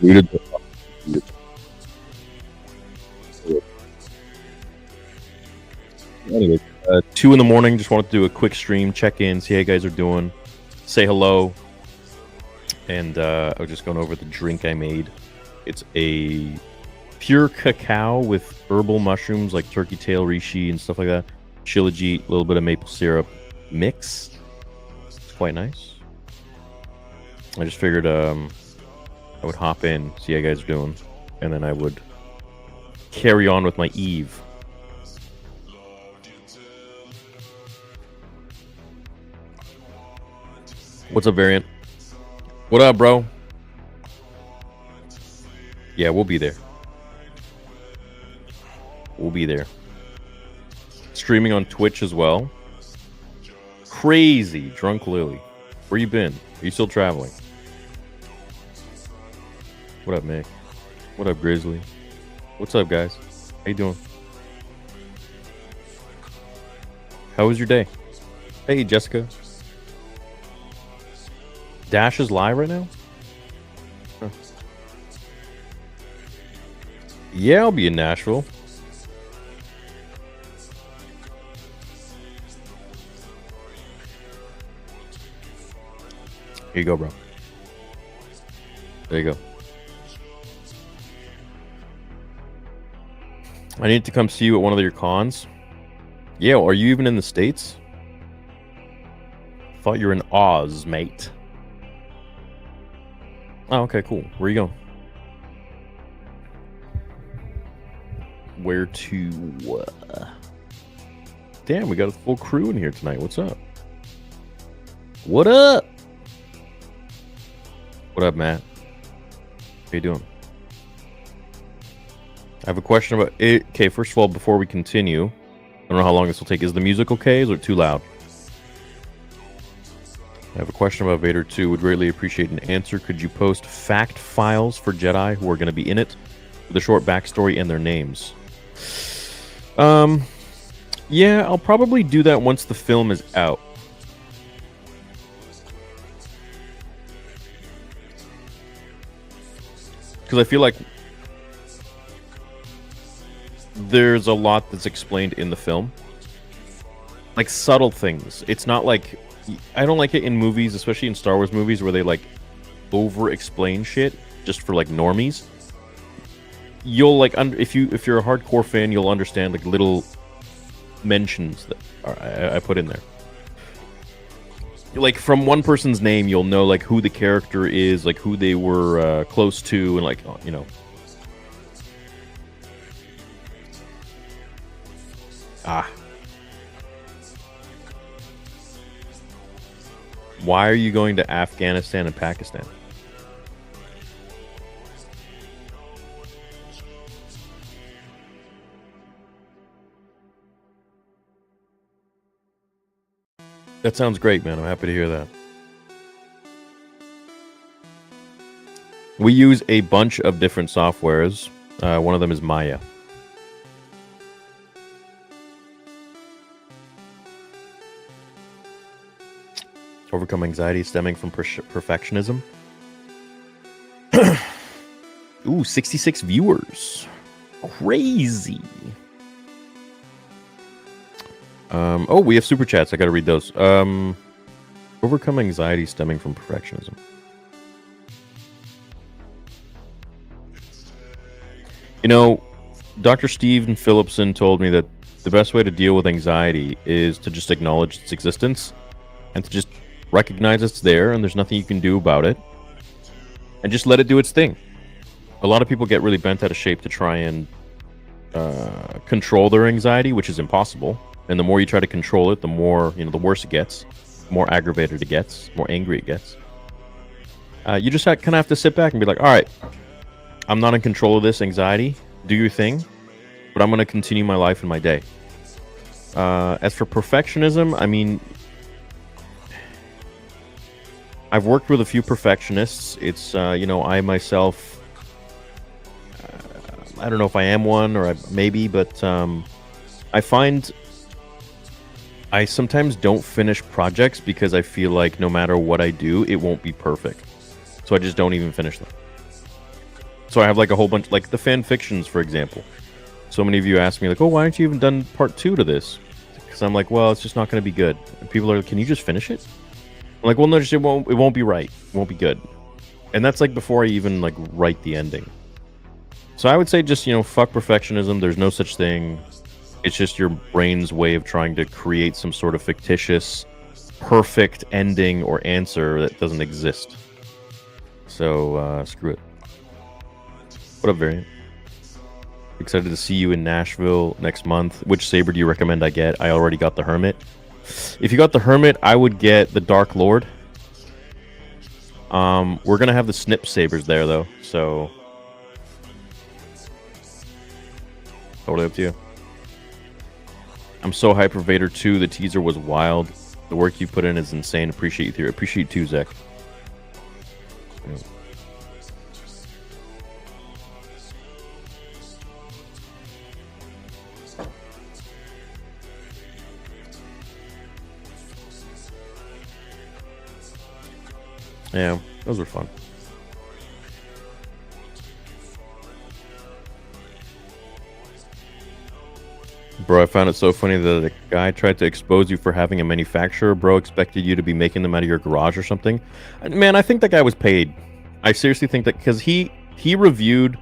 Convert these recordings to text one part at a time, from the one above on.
Muted. Anyway, 2 in the morning. Just wanted to do a quick stream, check in, see how you guys are doing, say hello, and I was just going over the drink I made. It's a pure cacao with herbal mushrooms like turkey tail, reishi, and stuff like that. Shilajit, a little bit of maple syrup mix. It's quite nice. I just figured I would hop in, see how you guys are doing, and then I would carry on with my eve. What's up, Variant? What up, bro? Yeah, we'll be there. We'll be there. Streaming on Twitch as well. Crazy. Drunk Lily. Where you been? Are you still traveling? What up, Mick? What up, Grizzly? What's up, guys? How you doing? How was your day? Hey, Jessica. Dash is live right now? Huh. Yeah, I'll be in Nashville. Here you go, bro. There you go. I need to come see you at one of your cons. Yeah, are you even in the States? Thought you were in Oz, mate. Oh, okay, cool. Where you going? Where to? Damn, we got a full crew in here tonight. What's up? What up? What up, Matt? How you doing? I have a question about it. Okay, first of all, before we continue, I don't know how long this will take. Is the music okay? Is it too loud? I have a question about Vader 2. Would greatly appreciate an answer. Could you post fact files for Jedi who are going to be in it, with a short backstory and their names? Yeah, I'll probably do that once the film is out. Because I feel like there's a lot that's explained in the film. Like subtle things. It's not like... I don't like it in movies, especially in Star Wars movies, where they like over-explain shit just for like normies. You'll like if you're a hardcore fan, you'll understand like little mentions that I put in there. Like from one person's name, you'll know like who the character is, like who they were close to, and like you know. Why are you going to Afghanistan and Pakistan? That sounds great, man. I'm happy to hear that. We use a bunch of different softwares. One of them is Maya. Overcome anxiety stemming from perfectionism. Ooh, 66 viewers. Crazy. Oh, we have super chats. I gotta read those. Overcome anxiety stemming from perfectionism. You know, Dr. Stephen Phillipson told me that the best way to deal with anxiety is to just acknowledge its existence and to just recognize it's there and there's nothing you can do about it and just let it do its thing. A lot of people get really bent out of shape to try and control their anxiety, which is impossible. And the more you try to control it, the more, the worse it gets, the more aggravated it gets, the more angry it gets. You just kind of have to sit back and be like, all right, I'm not in control of this anxiety. Do your thing, but I'm going to continue my life and my day. As for perfectionism, I mean, I've worked with a few perfectionists. It's, I myself, I don't know if I am one or maybe, but I find I sometimes don't finish projects because I feel like no matter what I do, it won't be perfect. So I just don't even finish them. So I have like a whole bunch, like the fan fictions, for example. So many of you ask me like, "Oh, why aren't you even done part 2 to this?" Because I'm like, "Well, it's just not going to be good." And people are like, "Can you just finish it?" I'm like, "Well, no, just, it won't be right. It won't be good." And that's like before I even like write the ending. So I would say just, fuck perfectionism. There's no such thing. It's just your brain's way of trying to create some sort of fictitious, perfect ending or answer that doesn't exist. So screw it. What up, Variant? Excited to see you in Nashville next month. Which Saber do you recommend I get? I already got the Hermit. If you got the Hermit, I would get the Dark Lord. We're gonna have the Snip Sabers there though, so totally up to you. I'm so hyped for Vader 2. The teaser was wild. The work you put in is insane. Appreciate you, Theory. Appreciate you too, Zach. Yeah, those were fun. Bro, I found it so funny that a guy tried to expose you for having a manufacturer. Bro expected you to be making them out of your garage or something. Man, I think that guy was paid. I seriously think that because he reviewed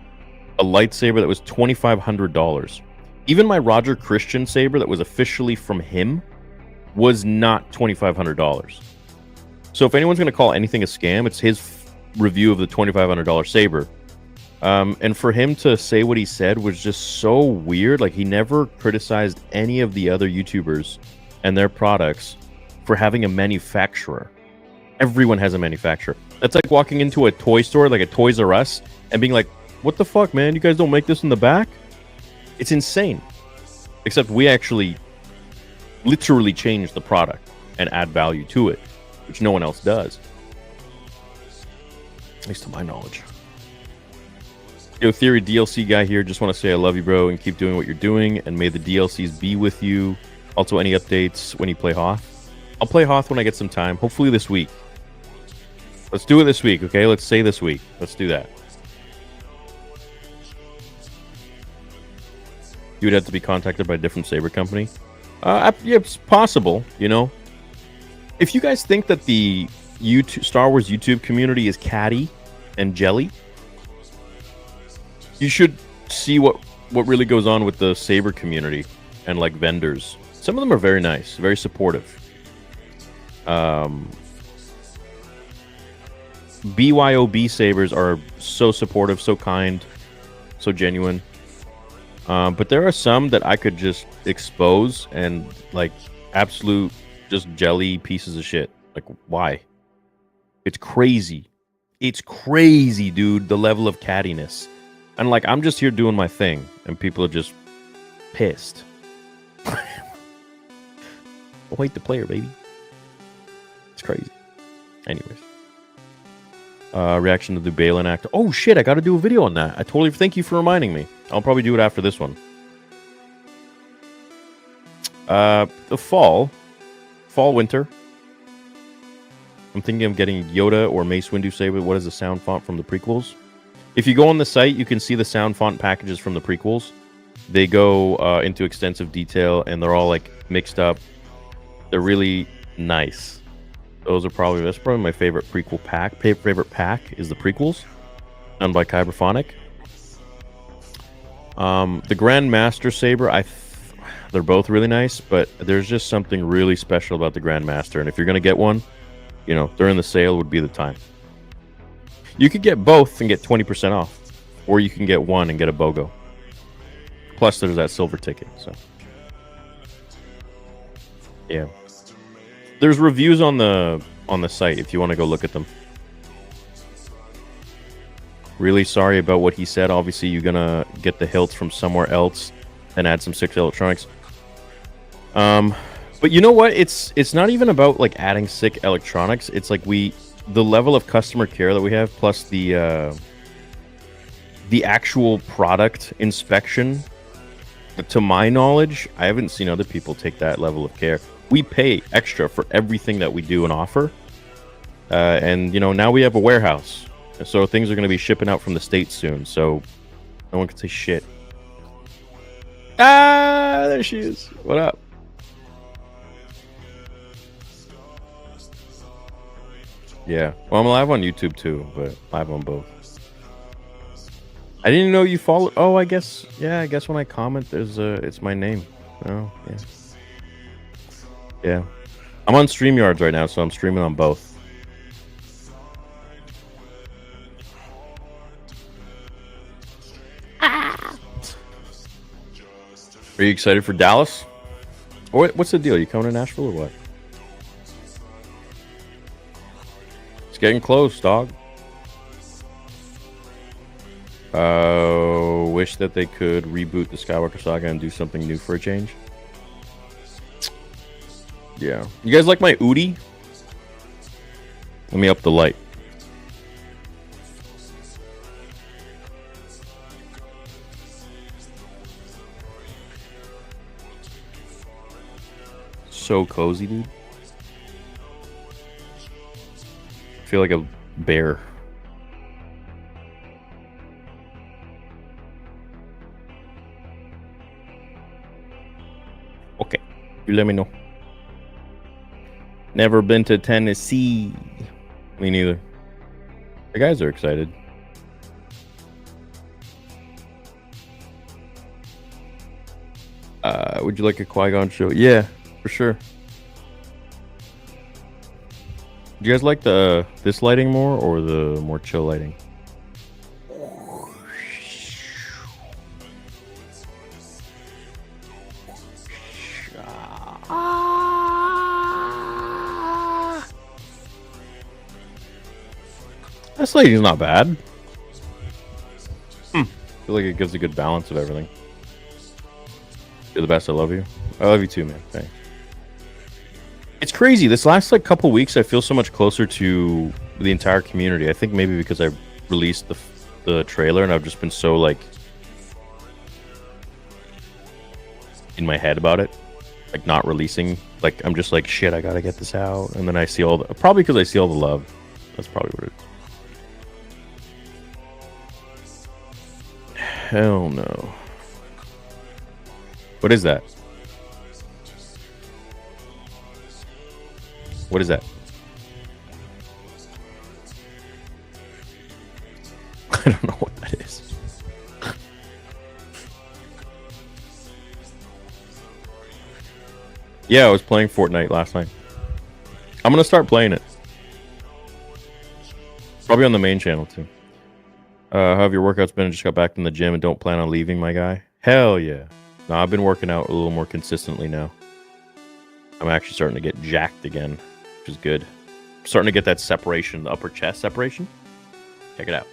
a lightsaber that was $2,500. Even my Roger Christian saber that was officially from him was not $2,500. So if anyone's going to call anything a scam, it's his review of the $2,500 saber. And for him to say what he said was just so weird. Like, he never criticized any of the other YouTubers and their products for having a manufacturer. Everyone has a manufacturer. That's like walking into a toy store, like a Toys R Us, and being like, what the fuck, man? You guys don't make this in the back? It's insane. Except we actually literally change the product and add value to it, which no one else does. At least to my knowledge. Yo, Theory DLC guy here. Just want to say I love you, bro, and keep doing what you're doing, and may the DLCs be with you. Also, any updates when you play Hoth? I'll play Hoth when I get some time. Hopefully this week. Let's do it this week, okay? Let's say this week. Let's do that. You would have to be contacted by a different Saber company. Yeah, it's possible, If you guys think that the Star Wars YouTube community is catty and jelly, you should see what really goes on with the Saber community and like vendors. Some of them are very nice, very supportive. BYOB Sabers are so supportive, so kind, so genuine. But there are some that I could just expose and like absolute just jelly pieces of shit. Like, why? It's crazy. It's crazy, dude, the level of cattiness. And like, I'm just here doing my thing, and people are just pissed. Wait the player, baby. It's crazy. Anyways. Reaction to the Balin actor. Oh shit, I gotta do a video on that. Thank you for reminding me. I'll probably do it after this one. The fall, winter. I'm thinking of getting Yoda or Mace Windu Saber. What is the sound font from the prequels? If you go on the site, you can see the sound font packages from the prequels. They go into extensive detail, and they're all like mixed up. They're really nice. That's probably my favorite prequel pack. Favorite pack is the prequels, done by Kyberphonic. The Grandmaster Saber, they're both really nice, but there's just something really special about the Grandmaster. And if you're gonna get one, during the sale would be the time. You could get both and get 20% off, or you can get one and get a BOGO. Plus, there's that silver ticket. So, yeah. There's reviews on the site if you want to go look at them. Really sorry about what he said. Obviously, you're gonna get the hilts from somewhere else and add some sick electronics. But you know what? It's not even about like adding sick electronics. It's like the level of customer care that we have, plus the actual product inspection. To my knowledge, I haven't seen other people take that level of care. We pay extra for everything that we do and offer. And, now we have a warehouse. So things are going to be shipping out from the States soon, so no one can say shit. Ah, there she is. What up? Yeah. Well, I'm live on YouTube too, but live on both. I didn't know you followed. Oh, I guess. Yeah, I guess when I comment, it's my name. Oh, yeah. Yeah. I'm on StreamYards right now, so I'm streaming on both. Are you excited for Dallas? What's the deal? You coming to Nashville or what? It's getting close, dog. Wish that they could reboot the Skywalker saga and do something new for a change. Yeah. You guys like my Udi? Let me up the light. So cozy, dude. I feel like a bear. Okay. You let me know. Never been to Tennessee. Me neither. The guys are excited. Would you like a Qui-Gon show? Yeah, for sure. Do you guys like this lighting more or the more chill lighting? This lighting's not bad. I feel like it gives a good balance of everything. You're the best. I love you. I love you too, man. Thanks. It's crazy. This last like couple weeks, I feel so much closer to the entire community. I think maybe because I released the trailer and I've just been so like in my head about it, like not releasing. Like I'm just like shit. I gotta get this out, and then I see all the probably because I see all the love. That's probably what it is. Hell no. What is that? What is that? I don't know what that is. Yeah, I was playing Fortnite last night. I'm gonna start playing it. Probably on the main channel too. How have your workouts been? I just got back from the gym and don't plan on leaving, my guy. Hell yeah. No, I've been working out a little more consistently now. I'm actually starting to get jacked again, which is good. I'm starting to get that separation, the upper chest separation. Check it out.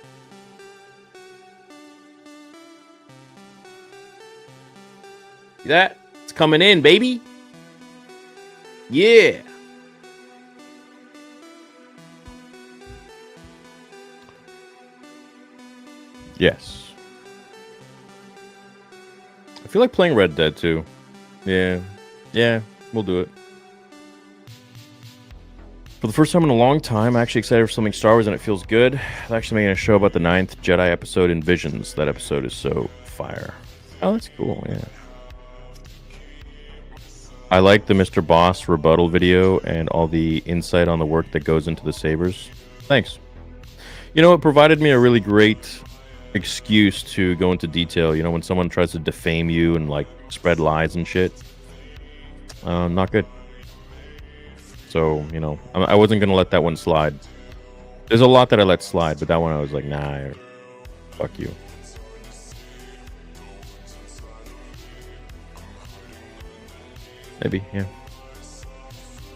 See that? It's coming in, baby. Yeah. Yes. I feel like playing Red Dead too. Yeah. Yeah, we'll do it. For the first time in a long time, I'm actually excited for something Star Wars and it feels good. I'm actually making a show about the 9th Jedi episode in Visions. That episode is so fire. Oh, that's cool, yeah. I like the Mr. Boss rebuttal video and all the insight on the work that goes into the sabers. Thanks. You know, it provided me a really great excuse to go into detail. You know, when someone tries to defame you and like spread lies and shit, not good. So, you know, I wasn't gonna let that one slide. There's a lot that I let slide, but that one I was like, nah, fuck you. Maybe, yeah.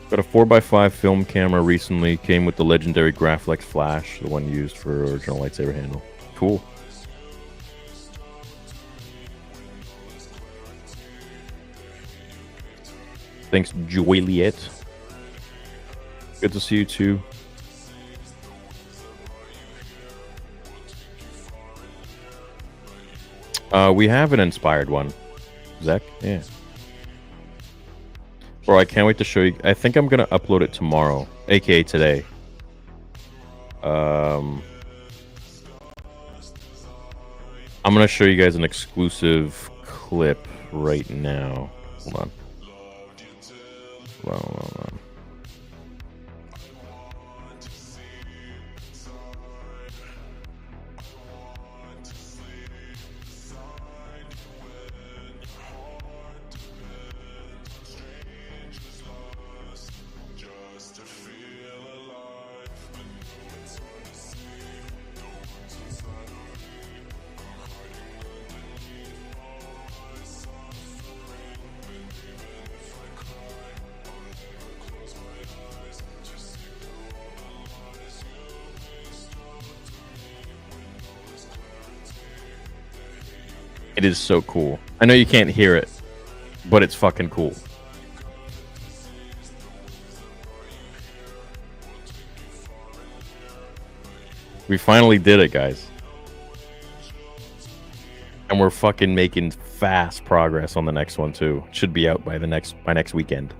Got a 4x5 film camera recently. Came with the legendary Graflex flash, the one used for original lightsaber handle. Cool. Thanks, Juliet. Good to see you too. We have an inspired one. Zach? Yeah. Bro, I can't wait to show you. I think I'm gonna upload it tomorrow, aka today. I'm gonna show you guys an exclusive clip right now. Hold on. Hold on. It is so cool. I know you can't hear it, but it's fucking cool. We finally did it, guys. And we're fucking making fast progress on the next one too. Should be out by next weekend.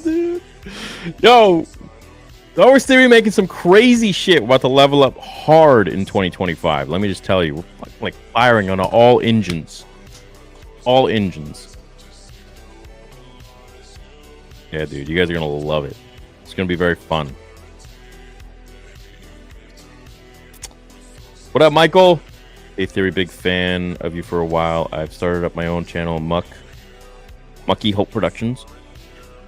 Dude. Yo, Star Theory making some crazy shit. We're about to level up hard in 2025. Let me just tell you, we're fucking like firing on all engines. All engines. Yeah, dude, you guys are gonna love it. It's gonna be very fun. What up, Michael? A Theory, big fan of you for a while. I've started up my own channel, Mucky Hope Productions.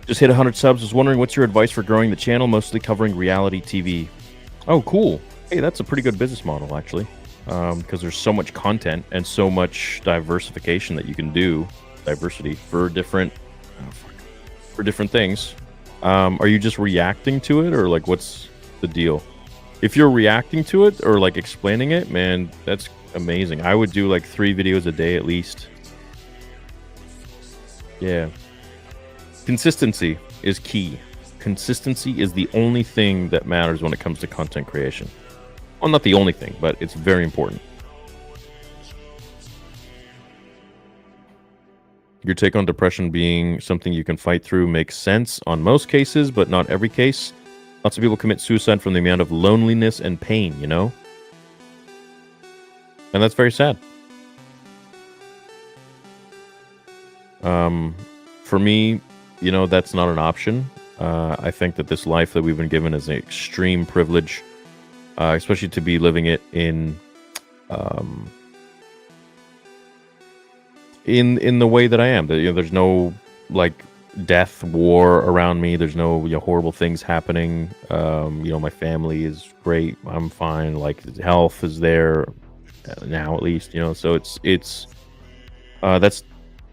Just hit 100 subs. Was wondering what's your advice for growing the channel, mostly covering reality TV. Oh, cool. Hey, that's a pretty good business model, actually, because there's so much content and so much diversification that you can do, diversity for different things. Are you just reacting to it, or like what's the deal? If you're reacting to it or like explaining it, man, that's amazing. I would do like 3 videos a day at least. Yeah. Consistency is key. Consistency is the only thing that matters when it comes to content creation. Well, not the only thing, but it's very important. Your take on depression being something you can fight through makes sense on most cases, but not every case. Lots of people commit suicide from the amount of loneliness and pain, you know? And that's very sad. For me, you know, that's not an option. I think that this life that we've been given is an extreme privilege, especially to be living it in the way that I am. That, you know, there's no like death, war around me. There's no, you know, horrible things happening. You know, my family is great. I'm fine. Like health is there now, at least. You know, so it's that's.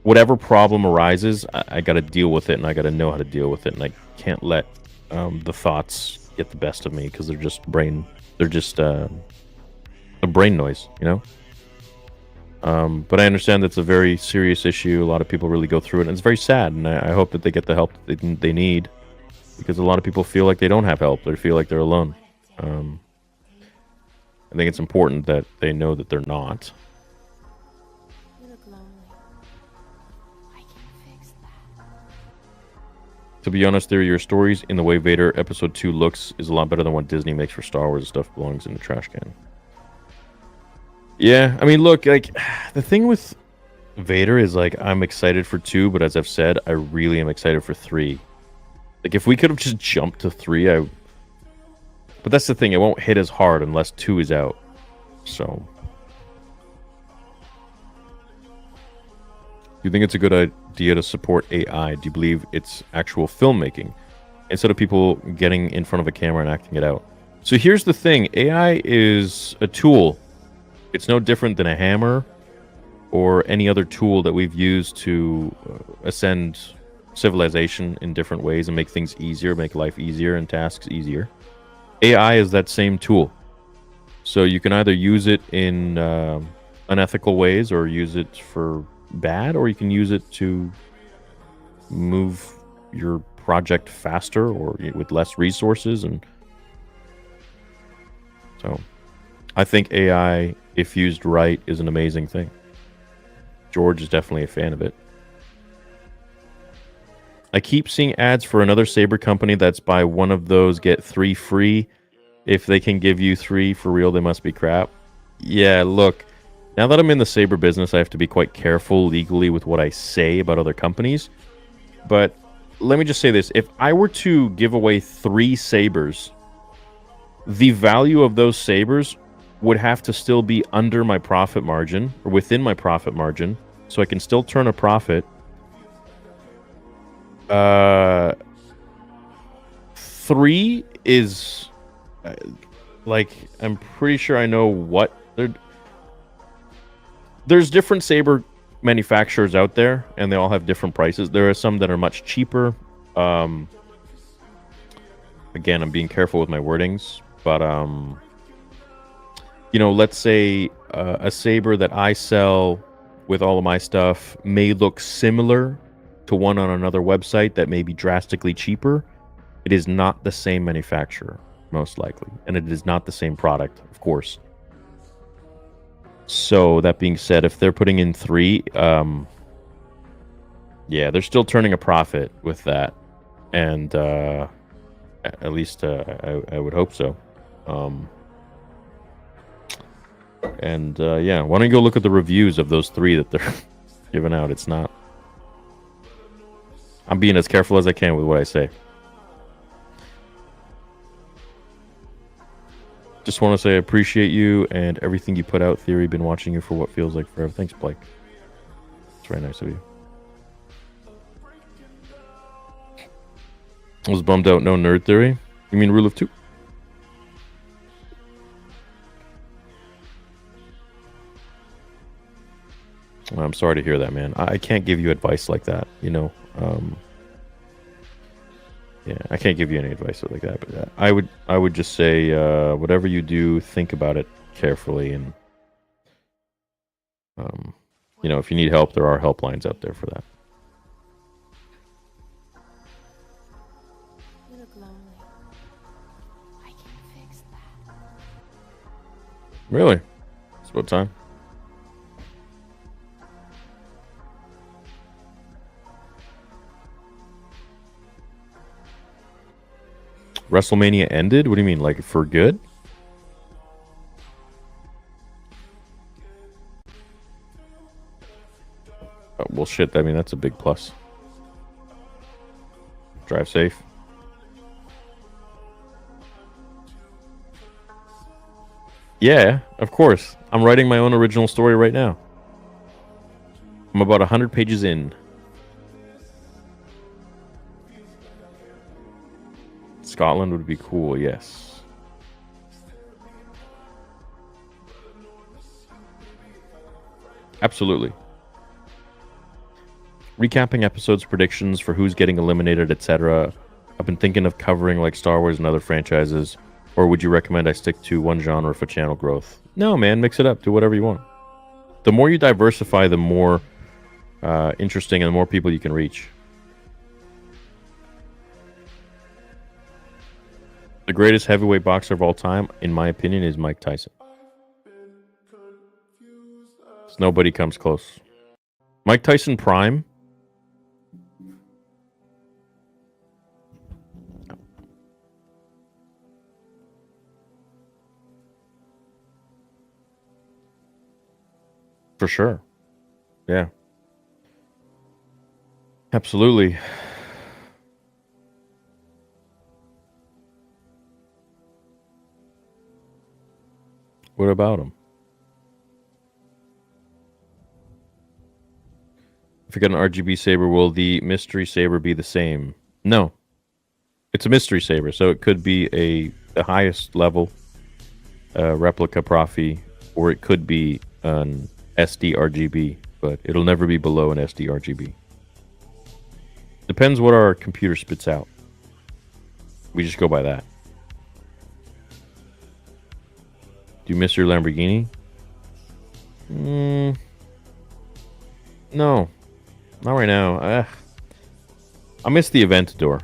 Whatever problem arises, I got to deal with it, and I got to know how to deal with it, and I can't let the thoughts get the best of me because they're just a brain noise, you know. But I understand that's a very serious issue. A lot of people really go through it, and it's very sad. And I hope that they get the help that they need, because a lot of people feel like they don't have help. They feel like they're alone. I think it's important that they know that they're not. To be honest, your stories in the way Vader Episode 2 looks is a lot better than what Disney makes for Star Wars. Stuff belongs in the trash can. Yeah, I mean, look, like, the thing with Vader is, like, I'm excited for 2, but as I've said, I really am excited for 3. Like, if we could have just jumped to 3, But that's the thing, it won't hit as hard unless 2 is out. So... Do you think it's a good idea to support AI? Do you believe it's actual filmmaking instead of people getting in front of a camera and acting it out? So here's the thing. AI is a tool. It's no different than a hammer or any other tool that we've used to ascend civilization in different ways and make things easier, make life easier and tasks easier. AI is that same tool. So you can either use it in unethical ways, or use it for bad, or you can use it to move your project faster or with less resources. And so I think AI, if used right, is an amazing thing. George is definitely a fan of it. I keep seeing ads for another Saber company that's buy one of those, get 3 free. If they can give you 3 for real, they must be crap. Yeah, look, now that I'm in the Saber business, I have to be quite careful legally with what I say about other companies. But let me just say this. If I were to give away 3 Sabers, the value of those Sabers would have to still be under my profit margin, or within my profit margin, so I can still turn a profit. 3 is like, I'm pretty sure I know what there's different Saber manufacturers out there, and they all have different prices. There are some that are much cheaper. Again, I'm being careful with my wordings, but let's say a Saber that I sell with all of my stuff may look similar to one on another website that may be drastically cheaper. It is not the same manufacturer, most likely, and it is not the same product, of course. So that being said, if they're putting in 3, yeah, they're still turning a profit with that, and at least I would hope so. Yeah, why don't you go look at the reviews of those 3 that they're giving out? It's not. I'm being as careful as I can with what I say. Just want to say I appreciate you and everything you put out, Theory. Been watching you for what feels like forever. Thanks, Blake. It's very nice of you. I was bummed out. No Nerd Theory. You mean Rule of 2? I'm sorry to hear that, man. I can't give you advice like that, yeah, I can't give you any advice like that. But I would just say, whatever you do, think about it carefully, and if you need help, there are helplines out there for that. You look lonely. I can fix that. Really? It's about time. WrestleMania ended? What do you mean, like for good? Oh, well, shit. I mean, that's a big plus. Drive safe. Yeah, of course. I'm writing my own original story right now. I'm about 100 pages in. Scotland would be cool, yes. Absolutely. Recapping episodes, predictions for who's getting eliminated, etc. I've been thinking of covering like Star Wars and other franchises. Or would you recommend I stick to one genre for channel growth? No, man, mix it up. Do whatever you want. The more you diversify, the more interesting and the more people you can reach. The greatest heavyweight boxer of all time, in my opinion, is Mike Tyson. Nobody comes close. Mike Tyson Prime. For sure. Yeah. Absolutely. What about him? If you get an RGB saber, will the mystery saber be the same? No. It's a mystery saber, so it could be the highest level replica Profi, or it could be an SD RGB, but it'll never be below an SD RGB. Depends what our computer spits out. We just go by that. Do you miss your Lamborghini? Mm, no, not right now. I miss the Aventador.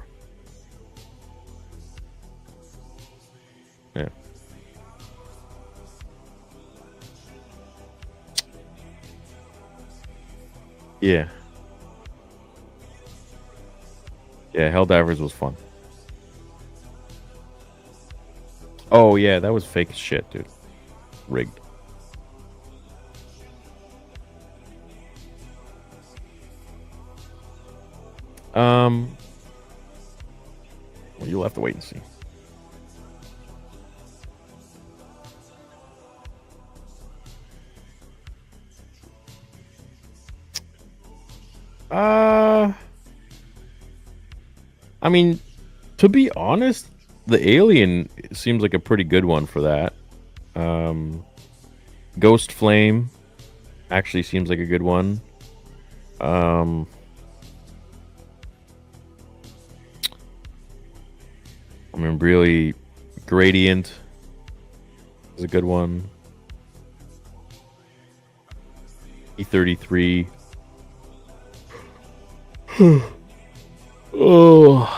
Yeah. Yeah. Yeah, Helldivers was fun. Oh yeah, that was fake as shit, dude. Rigged. Um, well, you'll have to wait and see. Uh, I mean, to be honest, the Alien seems like a pretty good one for that. Um, Ghost Flame actually seems like a good one. Um, I mean, really, Gradient is a good one. E33. Oh.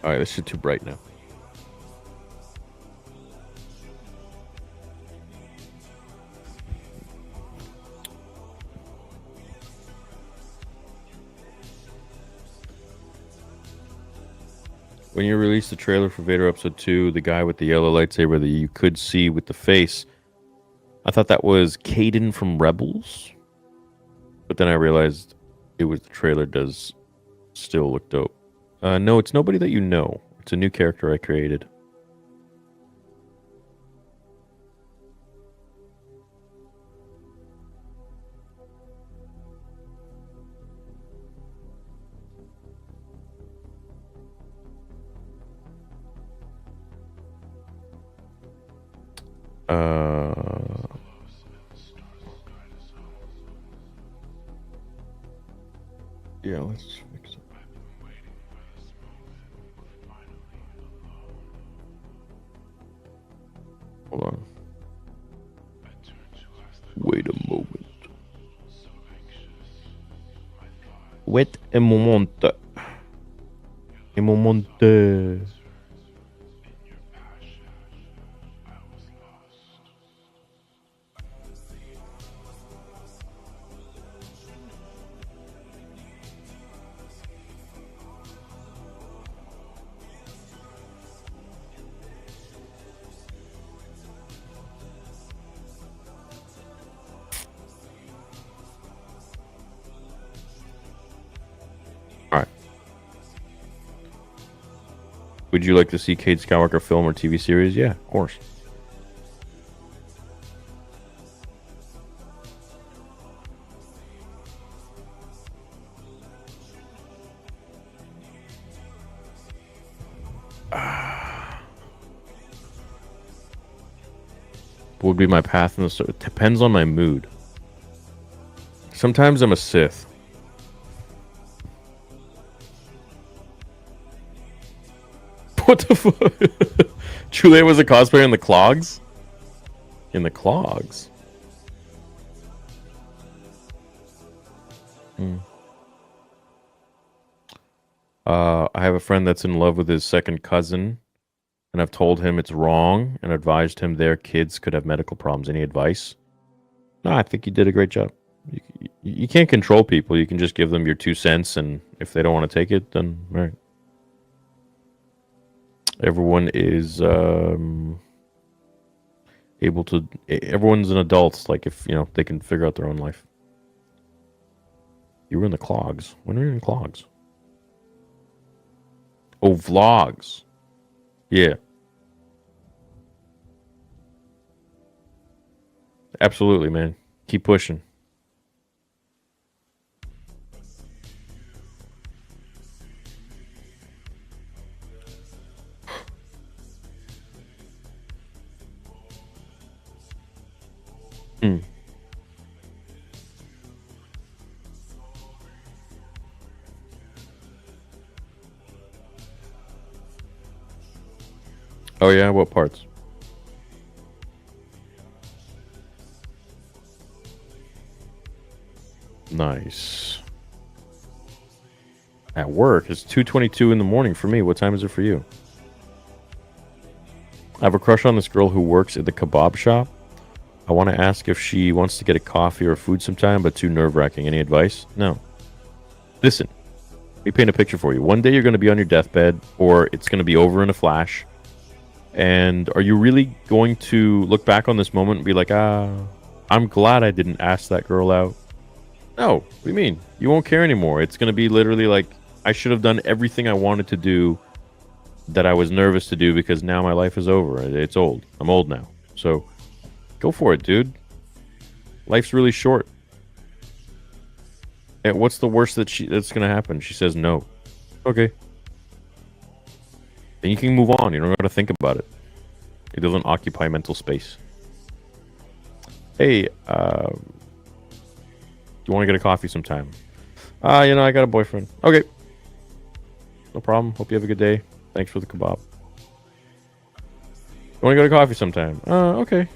All right, this shit too bright now. When you released the trailer for Vader Episode 2, the guy with the yellow lightsaber that you could see with the face, I thought that was Caden from Rebels. But then I realized it was the trailer does still look dope. No, it's nobody that you know. It's a new character I created. Uh, yeah, let's fix it. Hold on. Wait a moment. Wait a moment. A moment. All right. Would you like to see Cade Skywalker film or TV series? Yeah, of course. What would be my path in the story? It depends on my mood. Sometimes I'm a Sith. What the fuck? Julia was a cosplayer in the clogs? In the clogs? Hmm. I have a friend that's in love with his second cousin, and I've told him it's wrong and advised him their kids could have medical problems. Any advice? No, I think you did a great job. You can't control people. You can just give them your 2 cents, and if they don't want to take it, then all right. Everyone is able to. Everyone's an adult. Like if they can figure out their own life. You were in the clogs. When were you in clogs? Oh, vlogs. Yeah, absolutely, man. Keep pushing. Hmm. Oh yeah, what parts? Nice. At work, it's 2:22 in the morning for me. What time is it for you? I have a crush on this girl who works at the kebab shop. I want to ask if she wants to get a coffee or food sometime, but too nerve-wracking. Any advice? No. Listen, let me paint a picture for you. One day you're going to be on your deathbed, or it's going to be over in a flash. And are you really going to look back on this moment and be like, I'm glad I didn't ask that girl out? No. What do you mean? You won't care anymore. It's going to be literally like, I should have done everything I wanted to do that I was nervous to do because now my life is over. It's old. I'm old now. So go for it, dude. Life's really short. And what's the worst that's going to happen? She says no. Okay. Then you can move on. You don't got to think about it. It doesn't occupy mental space. Hey, do you want to get a coffee sometime? I got a boyfriend. Okay. No problem. Hope you have a good day. Thanks for the kebab. You want to go to coffee sometime? Okay.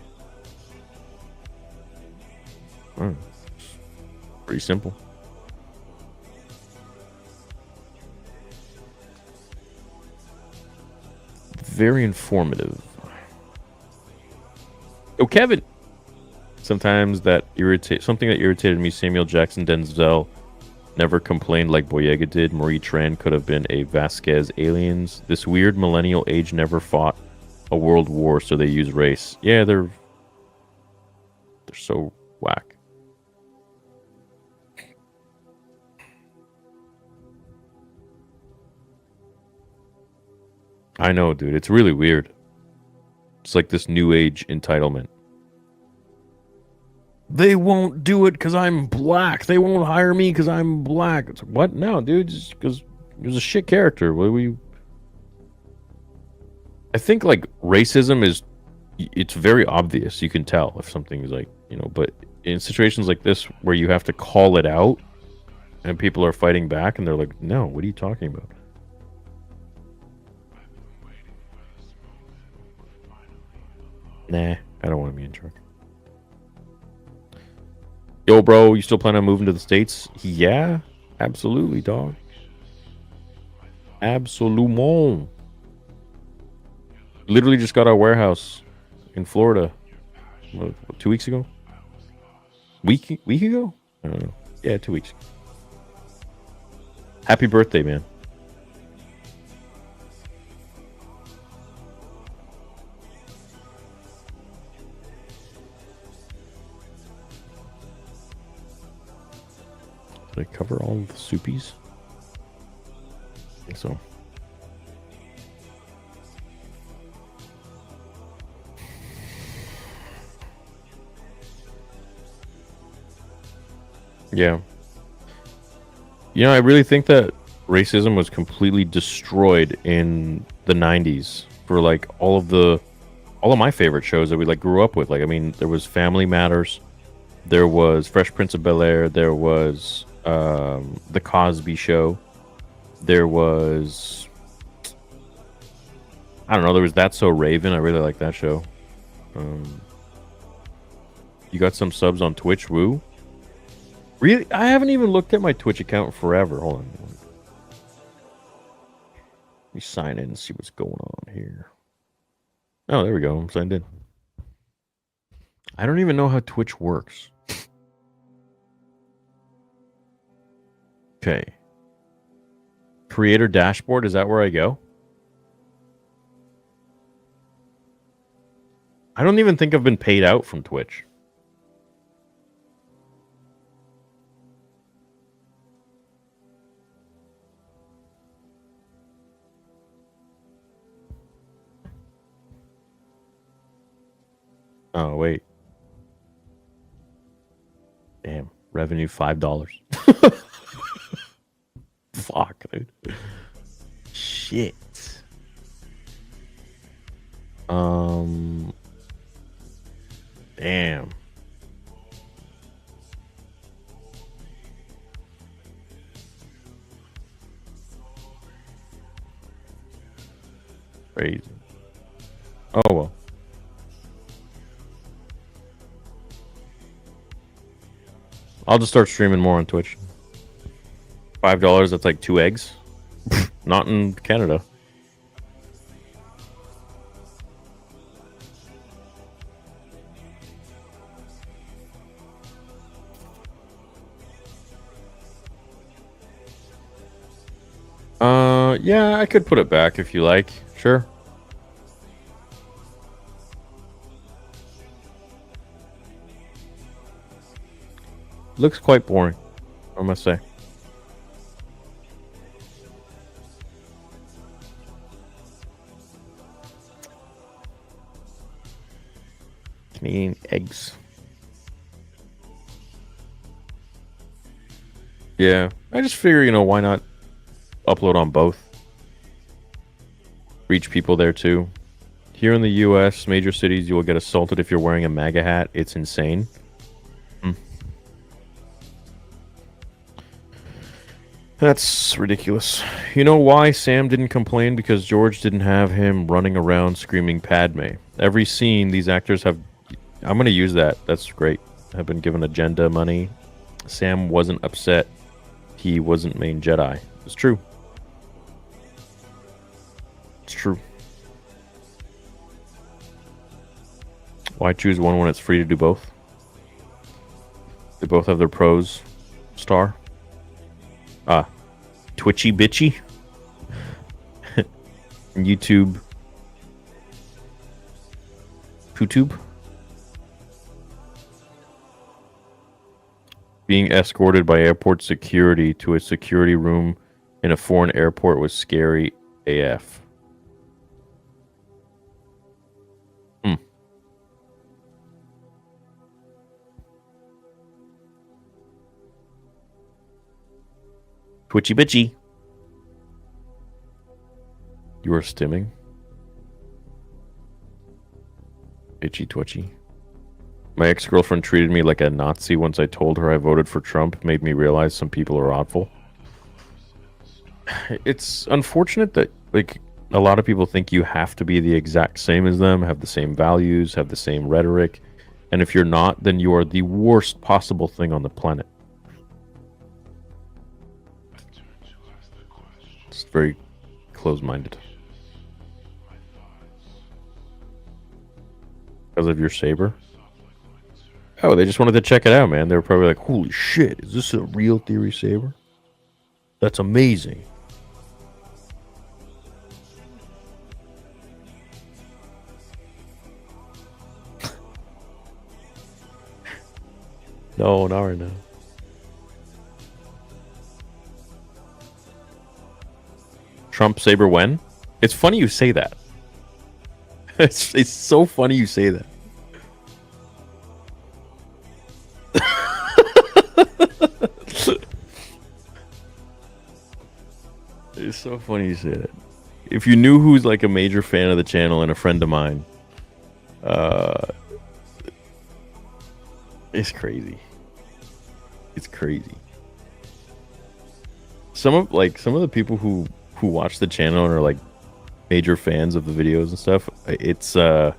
Pretty simple. Very informative. Oh, Kevin. Sometimes something that irritated me. Samuel Jackson Denzel never complained like Boyega did. Marie Tran could have been a Vasquez aliens. This weird millennial age never fought a world war, so they use race. Yeah, they're so whack. I know, dude. It's really weird. It's like this new age entitlement. They won't do it because I'm black. They won't hire me because I'm black. It's like, what? No, dude. Just because he was a shit character. I think like racism it's very obvious. You can tell if something is like, but in situations like this where you have to call it out and people are fighting back and they're like, no, what are you talking about? Nah, I don't want to be in charge. Yo, bro, you still plan on moving to the States? Yeah, absolutely, dog. Absolument. Literally just got our warehouse in Florida. What, 2 weeks ago? Week ago? I don't know. Yeah, 2 weeks. Happy birthday, man. Did I cover all of the soupies? I think so. Yeah. I really think that racism was completely destroyed in the 90s for like all of my favorite shows that we like grew up with. Like, I mean, there was Family Matters, there was Fresh Prince of Bel-Air, there was The Cosby Show, there was, I don't know, there was That's So Raven. I really like that show. You got some subs on Twitch, woo? Really? I haven't even looked at my Twitch account forever. Hold on. Let me sign in and see what's going on here. Oh, there we go. I'm signed in. I don't even know how Twitch works. Okay. Creator dashboard, is that where I go? I don't even think I've been paid out from Twitch. Oh, wait. Damn. Revenue $5. Fuck, dude. Shit. Damn. Crazy. Oh well. I'll just start streaming more on Twitch. $5, that's like 2 eggs. Not in Canada. Yeah, I could put it back if you like. Sure. Looks quite boring, I must say. Canadian eggs. Yeah, I just figure, why not upload on both? Reach people there too. Here in the US, major cities, you will get assaulted if you're wearing a MAGA hat. It's insane. That's ridiculous. You know why Sam didn't complain? Because George didn't have him running around screaming Padme. Every scene, these actors have... I'm going to use that. That's great. Have been given agenda money. Sam wasn't upset. He wasn't main Jedi. It's true. It's true. Why choose one when it's free to do both? They both have their pros. Star. Twitchy bitchy. YouTube. YouTube. Being escorted by airport security to a security room in a foreign airport was scary AF. Twitchy bitchy. You are stimming? Bitchy twitchy. My ex-girlfriend treated me like a Nazi once I told her I voted for Trump. Made me realize some people are awful. It's unfortunate that, a lot of people think you have to be the exact same as them, have the same values, have the same rhetoric. And if you're not, then you are the worst possible thing on the planet. It's very close-minded. Because of your Saber? Oh, they just wanted to check it out, man. They were probably like, holy shit, is this a real theory Saber? That's amazing. No, not right now. Trump Saber when? It's funny you say that. It's so funny you say that. It's so funny you say that. If you knew who's like a major fan of the channel and a friend of mine, it's crazy. It's crazy. Some of the people who watch the channel and are like major fans of the videos and stuff, it's I'm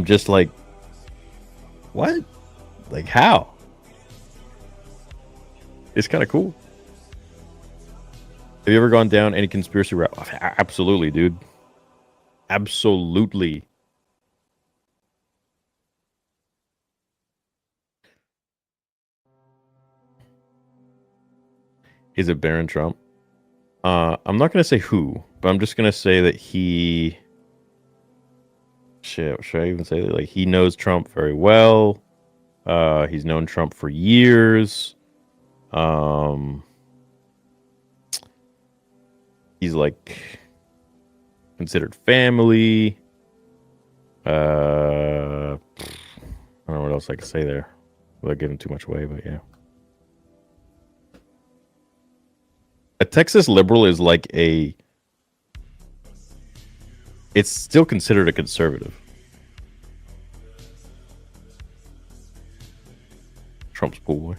just like, what? Like, how? It's kind of cool. Have you ever gone down any conspiracy route? Absolutely, dude. Absolutely. Is it Barron Trump? I'm not going to say who, but I'm just going to say that he... Shit, should I even say that? Like, he knows Trump very well. He's known Trump for years. He's like considered family. I don't know what else I can say there without giving too much away, but yeah. A Texas liberal is like it's still considered a conservative. Trump's pool boy.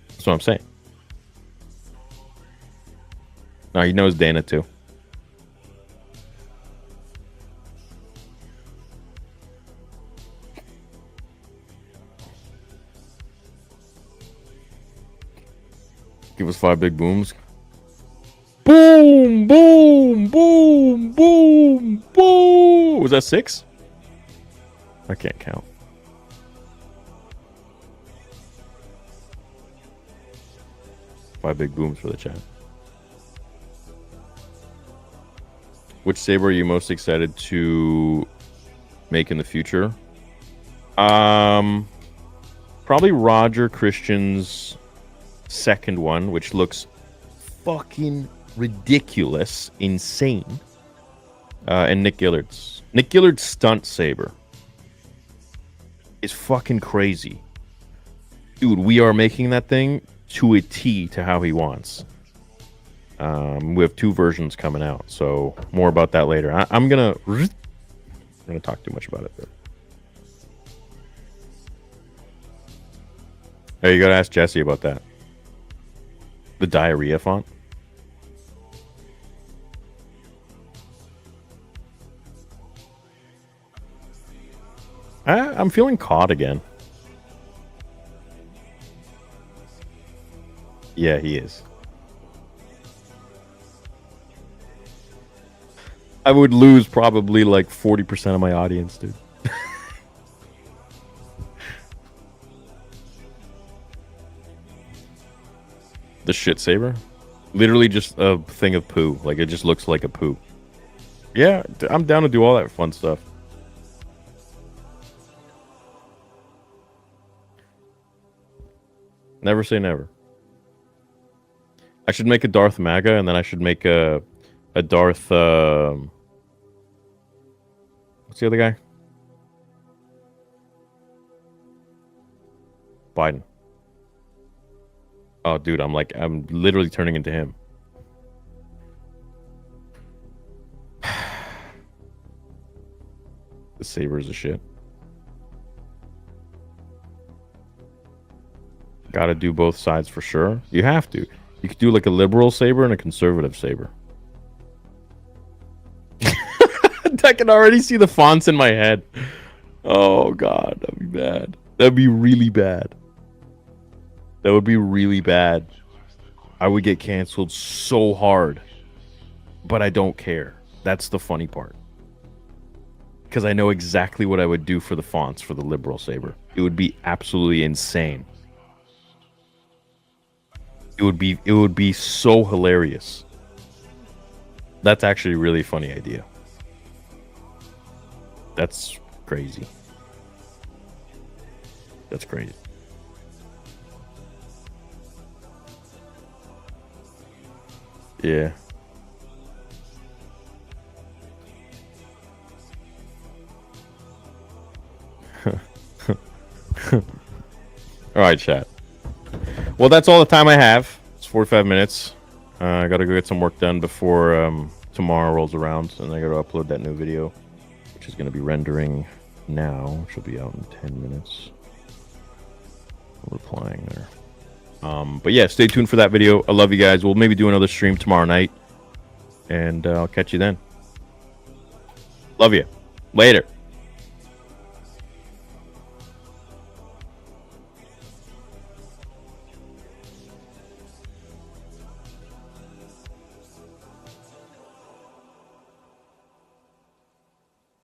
That's what I'm saying. No, he knows Dana too. Give us 5 big booms. Boom, boom, boom, boom, boom. Was that 6? I can't count. Five big booms for the chat. Which saber are you most excited to make in the future? Probably Roger Christian's second one, which looks fucking ridiculous, insane. And Nick Gillard's. Nick Gillard's stunt saber is fucking crazy. Dude, we are making that thing to a T to how he wants. We have 2 versions coming out, so more about that later. I'm gonna talk too much about it though. Hey, you gotta ask Jesse about that. The diarrhea font. I'm feeling caught again. Yeah, he is. I would lose probably like 40% of my audience, dude. The shit saber? Literally just a thing of poo. Like, it just looks like a poo. Yeah, I'm down to do all that fun stuff. Never say never. I should make a Darth MAGA, and then I should make a Darth... what's the other guy? Biden. Oh, dude, I'm literally turning into him. The saber is a shit. Gotta do both sides for sure. You have to. You could do like a liberal saber and a conservative saber. I can already see the fonts in my head. Oh, God, that'd be bad. That'd be really bad. That would be really bad. I would get canceled so hard. But I don't care. That's the funny part. Because I know exactly what I would do for the fonts for the liberal saber. It would be absolutely insane. It would be so hilarious. That's actually a really funny idea. That's crazy. That's crazy. Yeah. All right, chat. Well, that's all the time I have. It's 45 minutes. I gotta go get some work done before tomorrow rolls around, and I gotta upload that new video, which is gonna be rendering now, which will be out in 10 minutes. Replying there. But yeah, stay tuned for that video. I love you guys. We'll maybe do another stream tomorrow night, and I'll catch you then. Love you. Later.